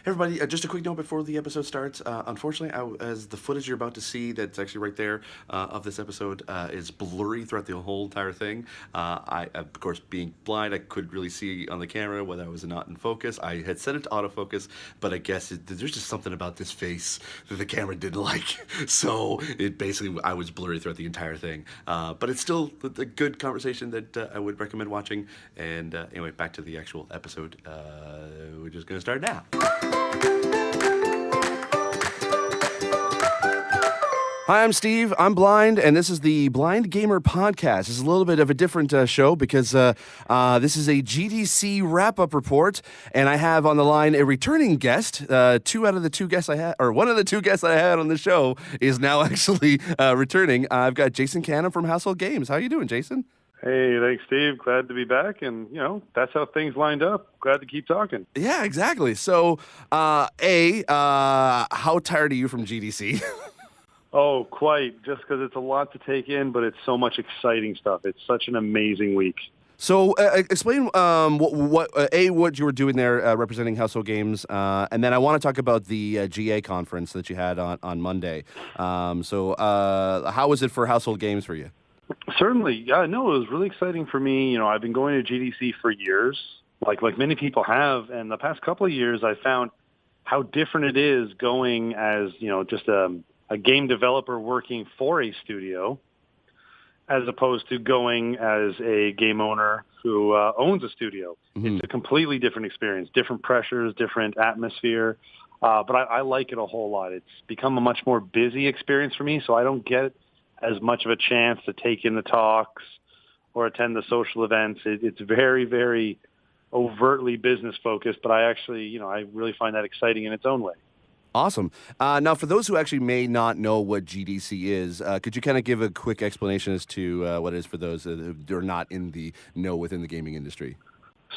Everybody, just a quick note before the episode starts. Unfortunately, as the footage you're about to see, that's actually right there of this episode, is blurry throughout the whole entire thing. I, of course, being blind, I couldn't really see on the camera whether I was not in focus. I had set it to autofocus, but I guess there's just something about this face that the camera didn't like. So it basically, I was blurry throughout the entire thing. But it's still a good conversation that I would recommend watching. And anyway, back to the actual episode. We're just going to start now. Hi, I'm Steve. I'm blind, and this is the Blind Gamer Podcast. This is a little bit of a different show because this is a GDC wrap-up report, and I have on the line a returning guest. Two out of the two guests I had, or one of the two guests I had on the show is now actually returning. I've got Jason Canam from Household Games. How are you doing, Jason? Hey, thanks, Steve. Glad to be back, and, that's how things lined up. Glad to keep talking. Yeah, exactly. So, how tired are you from GDC? Oh, quite, just because it's a lot to take in, but it's so much exciting stuff. It's such an amazing week. So, explain what you were doing there representing Household Games, and then I want to talk about the GA conference that you had on Monday. How was it for Household Games for you? Certainly. Yeah, no, it was really exciting for me. I've been going to GDC for years, like many people have, and the past couple of years I found how different it is going as, just a game developer working for a studio as opposed to going as a game owner who owns a studio. Mm-hmm. It's a completely different experience, different pressures, different atmosphere, but I like it a whole lot. It's become a much more busy experience for me, so I don't get as much of a chance to take in the talks or attend the social events. It's very, very overtly business focused, but I actually, I really find that exciting in its own way. Awesome. Now, for those who actually may not know what GDC is, could you kind of give a quick explanation as to what it is for those who are not in the know within the gaming industry?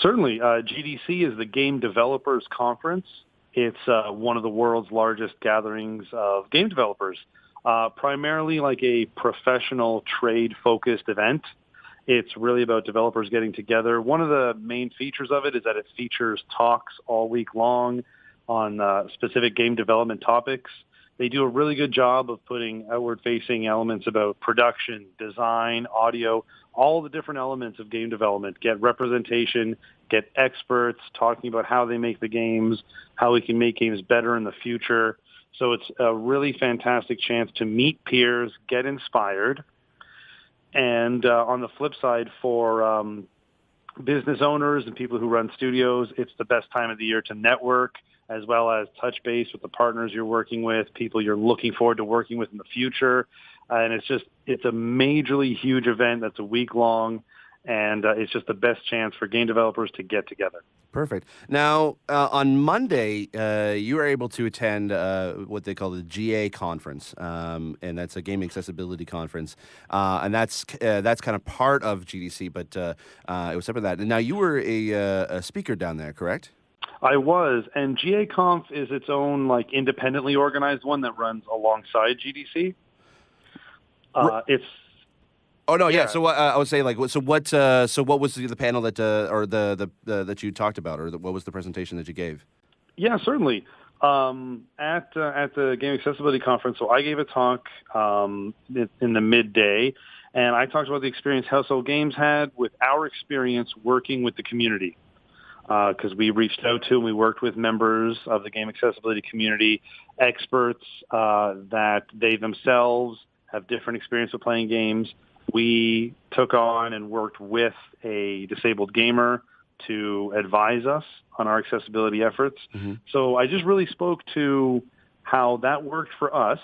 Certainly. GDC is the Game Developers Conference. It's one of the world's largest gatherings of game developers, primarily like a professional trade-focused event. It's really about developers getting together. One of the main features of it is that it features talks all week long on specific game development topics. They do a really good job of putting outward-facing elements about production, design, audio, all the different elements of game development. Get representation, get experts talking about how they make the games, how we can make games better in the future. So it's a really fantastic chance to meet peers, get inspired. And on the flip side, for business owners and people who run studios, it's the best time of the year to network, as well as touch base with the partners you're working with, people you're looking forward to working with in the future. And it's a majorly huge event that's a week long, and it's just the best chance for game developers to get together. Perfect. Now, on Monday, you were able to attend what they call the GA conference, and that's a gaming accessibility conference, and that's kind of part of GDC, but it was separate from that. And now, you were a speaker down there, correct? I was, and GA Conf is its own independently organized one that runs alongside GDC. It's. Oh no, yeah. So I would say so what was the panel that or the that you talked about, or what was the presentation that you gave? Yeah, certainly. At the Game Accessibility Conference, so I gave a talk in the midday, and I talked about the experience Household Games had with our experience working with the community. Because we reached out to and we worked with members of the game accessibility community, experts that they themselves have different experience with playing games. We took on and worked with a disabled gamer to advise us on our accessibility efforts. Mm-hmm. So I just really spoke to how that worked for us,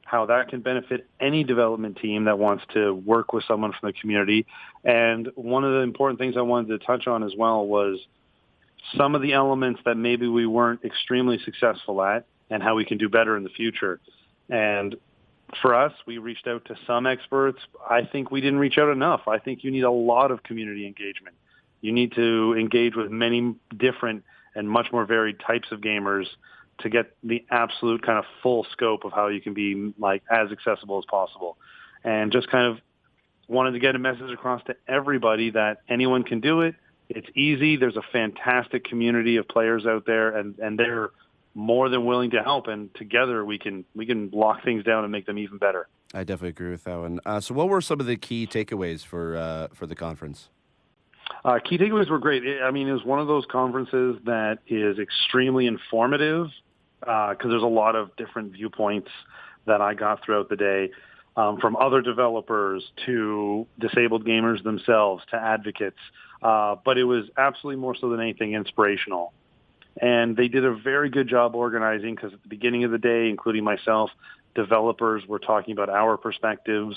how that can benefit any development team that wants to work with someone from the community. And one of the important things I wanted to touch on as well was some of the elements that maybe we weren't extremely successful at and how we can do better in the future. And for us, we reached out to some experts. I think we didn't reach out enough. I think you need a lot of community engagement. You need to engage with many different and much more varied types of gamers to get the absolute kind of full scope of how you can be as accessible as possible. And just kind of wanted to get a message across to everybody that anyone can do it. It's easy. There's a fantastic community of players out there, and they're more than willing to help. And together we can lock things down and make them even better. I definitely agree with that one. So what were some of the key takeaways for the conference? Key takeaways were great. It was one of those conferences that is extremely informative because there's a lot of different viewpoints that I got throughout the day, from other developers to disabled gamers themselves to advocates. But it was absolutely more so than anything inspirational. And they did a very good job organizing because at the beginning of the day, including myself, developers were talking about our perspectives.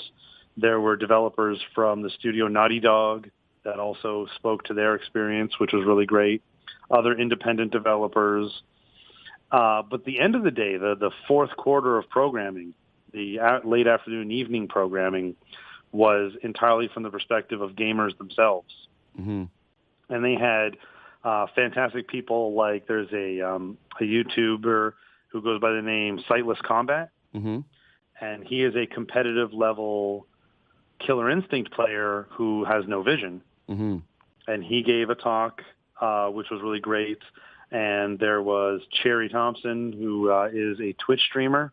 There were developers from the studio Naughty Dog that also spoke to their experience, which was really great. Other independent developers. But the end of the day, the fourth quarter of programming, the late afternoon, evening programming, was entirely from the perspective of gamers themselves. Mm-hmm. And they had fantastic people like there's a YouTuber who goes by the name Sightless Combat. Mm-hmm. And he is a competitive level Killer Instinct player who has no vision. Mm-hmm. And he gave a talk, which was really great. And there was Cherry Thompson, who is a Twitch streamer.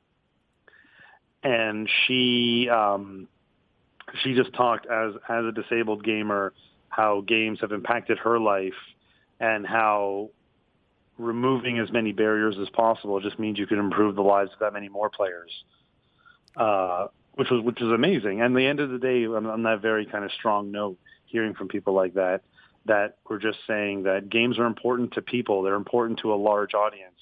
And she just talked as a disabled gamer how games have impacted her life and how removing as many barriers as possible just means you can improve the lives of that many more players, which is amazing. And at the end of the day, on that very kind of strong note, hearing from people like that were just saying that games are important to people. They're important to a large audience,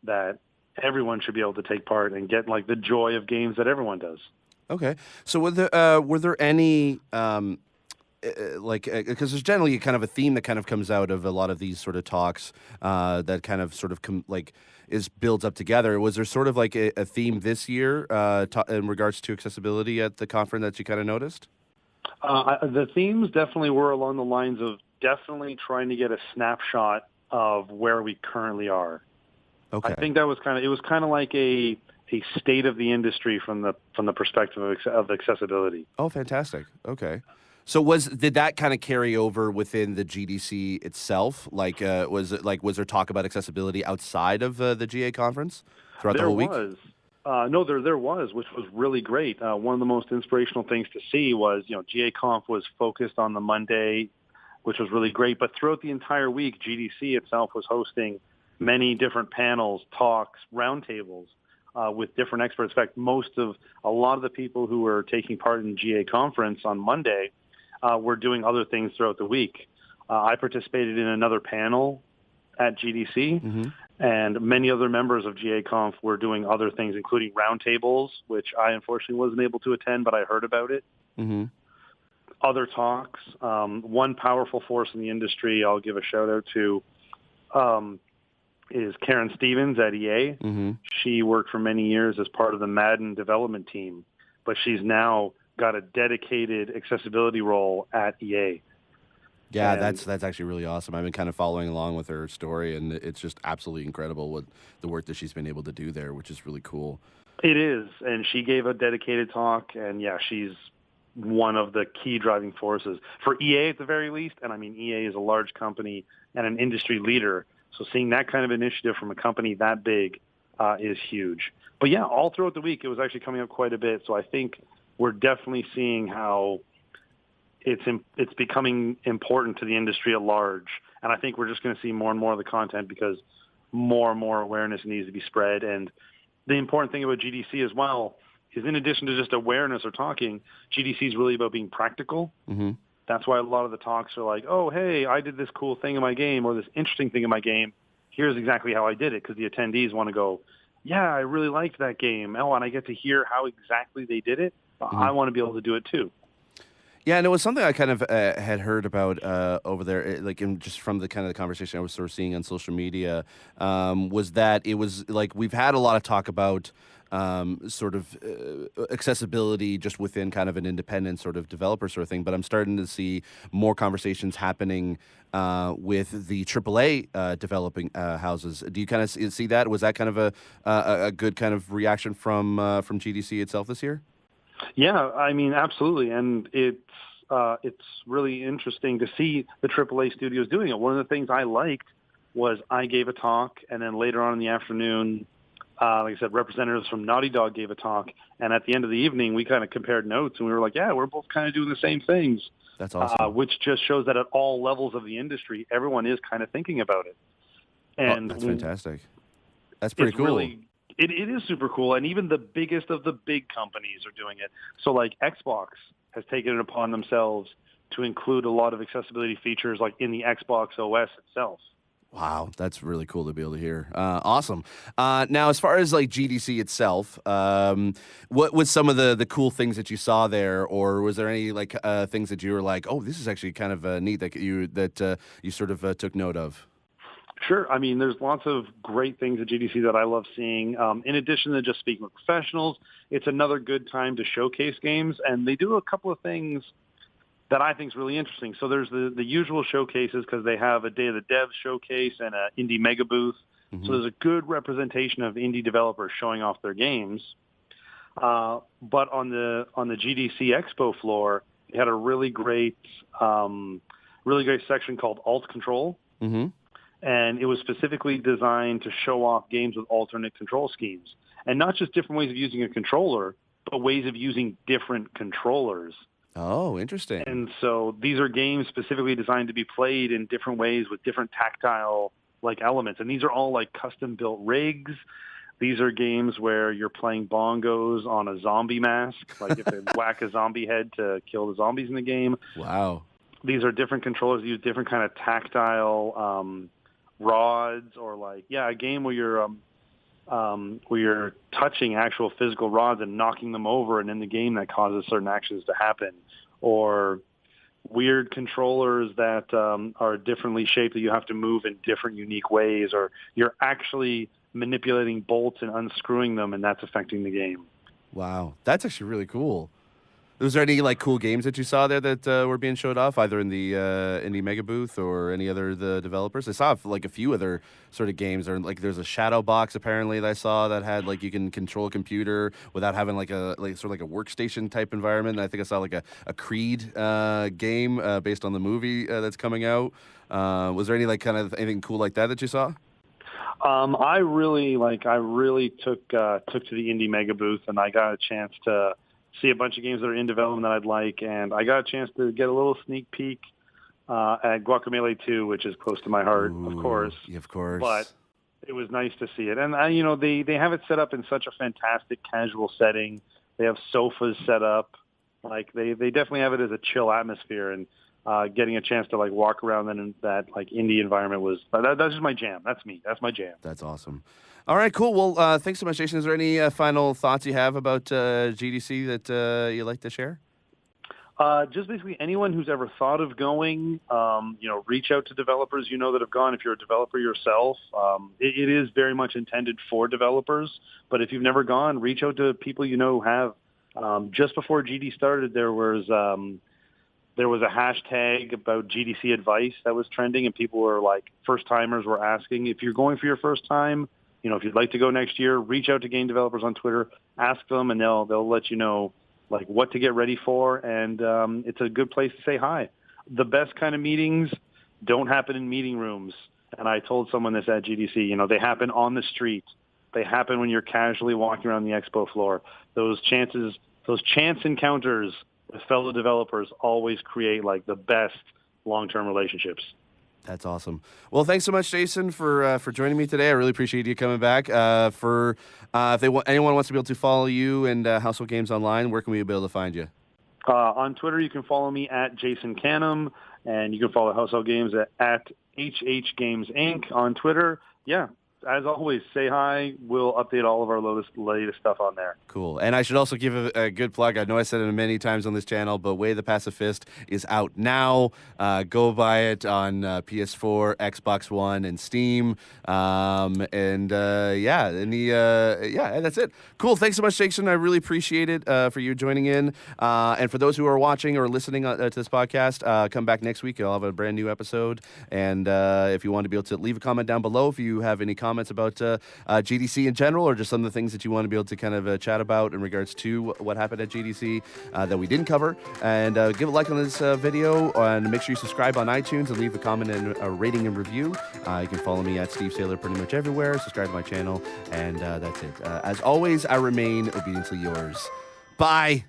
that everyone should be able to take part and get like the joy of games that everyone does. Okay. So were there any because there's generally kind of a theme that kind of comes out of a lot of these sort of talks that kind of sort of builds up together. Was there sort of like a theme this year in regards to accessibility at the conference that you kind of noticed? The themes definitely were along the lines of definitely trying to get a snapshot of where we currently are. Okay. I think that was it was kind of like a state of the industry from the perspective of accessibility. Oh, fantastic. Okay. So did that kind of carry over within the GDC itself? Was there talk about accessibility outside of the GA conference throughout the whole week? There was. There was, which was really great. One of the most inspirational things to see was, GA Conf was focused on the Monday, which was really great. But throughout the entire week, GDC itself was hosting many different panels, talks, roundtables with different experts. In fact, a lot of the people who were taking part in GA conference on Monday were doing other things throughout the week. I participated in another panel at GDC, mm-hmm. and many other members of GA Conf were doing other things, including roundtables, which I unfortunately wasn't able to attend, but I heard about it. Mm-hmm. Other talks. One powerful force in the industry I'll give a shout-out to is Karen Stevens at EA. Mm-hmm. She worked for many years as part of the Madden development team, but she's now got a dedicated accessibility role at EA. Yeah, that's actually really awesome. I've been kind of following along with her story, and it's just absolutely incredible what the work that she's been able to do there, which is really cool. It is, and she gave a dedicated talk, and yeah, she's one of the key driving forces for EA at the very least. And I mean, EA is a large company and an industry leader, so seeing that kind of initiative from a company that big is huge. But yeah, all throughout the week, it was actually coming up quite a bit. So I think we're definitely seeing how it's becoming important to the industry at large. And I think we're just going to see more and more of the content because more and more awareness needs to be spread. And the important thing about GDC as well is, in addition to just awareness or talking, GDC is really about being practical. Mm-hmm. That's why a lot of the talks are like, oh, hey, I did this cool thing in my game or this interesting thing in my game. Here's exactly how I did it, because the attendees want to go, yeah, I really liked that game. Oh, and I get to hear how exactly they did it. Mm-hmm. I want to be able to do it too. Yeah, and it was something I kind of had heard about over there, just from the kind of the conversation I was sort of seeing on social media, was that it was like we've had a lot of talk about sort of accessibility just within kind of an independent sort of developer sort of thing, but I'm starting to see more conversations happening with the AAA developing houses. Do you kind of see that? Was that kind of a good kind of reaction from GDC itself this year? Yeah, I mean, absolutely. And it's really interesting to see the AAA studios doing it. One of the things I liked was I gave a talk, and then later on in the afternoon, like I said, representatives from Naughty Dog gave a talk, and at the end of the evening, we kind of compared notes, and we were like, yeah, we're both kind of doing the same things. That's awesome. Which just shows that at all levels of the industry, everyone is kind of thinking about it. And that's fantastic. That's pretty cool. It is super cool, and even the biggest of the big companies are doing it. So, like, Xbox has taken it upon themselves to include a lot of accessibility features, like in the Xbox OS itself. Wow, that's really cool to be able to hear. Awesome. Now, as far as like GDC itself, what was some of the cool things that you saw there, or was there any like things that you were like, oh, this is actually kind of neat that you sort of took note of? Sure. I mean, there's lots of great things at GDC that I love seeing. In addition to just speaking with professionals, it's another good time to showcase games, and they do a couple of things that I think is really interesting. So there's the usual showcases because they have a Day of the Dev showcase and an indie mega booth. Mm-hmm. So there's a good representation of indie developers showing off their games. But on the GDC Expo floor, they had a really great section called Alt Control. Mm-hmm. And it was specifically designed to show off games with alternate control schemes. And not just different ways of using a controller, but ways of using different controllers. Oh, interesting. And so these are games specifically designed to be played in different ways with different tactile like elements. And these are all like custom built rigs. These are games where you're playing bongos on a zombie mask, like if they whack a zombie head to kill the zombies in the game. Wow. These are different controllers that use different kind of tactile rods, or like, a game where you're touching actual physical rods and knocking them over, and in the game that causes certain actions to happen, or weird controllers that are differently shaped that you have to move in different unique ways, or you're actually manipulating bolts and unscrewing them, and that's affecting the game. Wow, that's actually really cool. Was there any like cool games that you saw there that were being showed off, either in the indie mega booth or any other the developers? I saw like a few other sort of games. Or like there's a Shadow Box apparently that I saw that had like you can control a computer without having like a sort of like a workstation type environment. And I think I saw like a Creed game based on the movie that's coming out. Was there any like kind of anything cool like that you saw? I really took to the indie mega booth, and I got a chance to see a bunch of games that are in development that I'd like, and I got a chance to get a little sneak peek at Guacamelee 2, which is close to my heart. Ooh, of course. Yeah, of course. But it was nice to see it. And, they have it set up in such a fantastic casual setting. They have sofas set up. Like, they definitely have it as a chill atmosphere, and getting a chance to, like, walk around in that, like, indie environment that's just my jam. That's me. That's my jam. That's awesome. All right, cool. Well, thanks so much, Jason. Is there any final thoughts you have about GDC that you'd like to share? Just basically anyone who's ever thought of going, reach out to developers that have gone. If you're a developer yourself, it is very much intended for developers. But if you've never gone, reach out to people who have. Just before GD started, there was a hashtag about GDC advice that was trending, and people were like, first-timers were asking, if you're going for your first time, if you'd like to go next year, reach out to game developers on Twitter, ask them, and they'll let you know like what to get ready for. And it's a good place to say hi. The best kind of meetings don't happen in meeting rooms. And I told someone this at GDC. They happen on the street. They happen when you're casually walking around the expo floor. Those chance encounters with fellow developers always create like the best long-term relationships. That's awesome. Well, thanks so much, Jason, for joining me today. I really appreciate you coming back. If anyone wants to be able to follow you and Household Games online, where can we be able to find you? On Twitter, you can follow me at Jason Canam, and you can follow Household Games at HH Games Inc. on Twitter. Yeah. As always, say hi. We'll update all of our latest stuff on there. Cool. And I should also give a good plug. I know I said it many times on this channel, but Way the Pacifist is out now. Go buy it on PS4, Xbox One, and Steam. That's it. Cool. Thanks so much, Jason. I really appreciate it for you joining in. And for those who are watching or listening to this podcast, come back next week. I'll have a brand new episode. And if you want to be able to leave a comment down below, if you have any comments comments about GDC in general, or just some of the things that you want to be able to kind of chat about in regards to what happened at GDC that we didn't cover. And give a like on this video, and make sure you subscribe on iTunes and leave a comment and a rating and review. You can follow me at Steve Saylor pretty much everywhere. Subscribe to my channel, and that's it. As always, I remain obediently yours. Bye.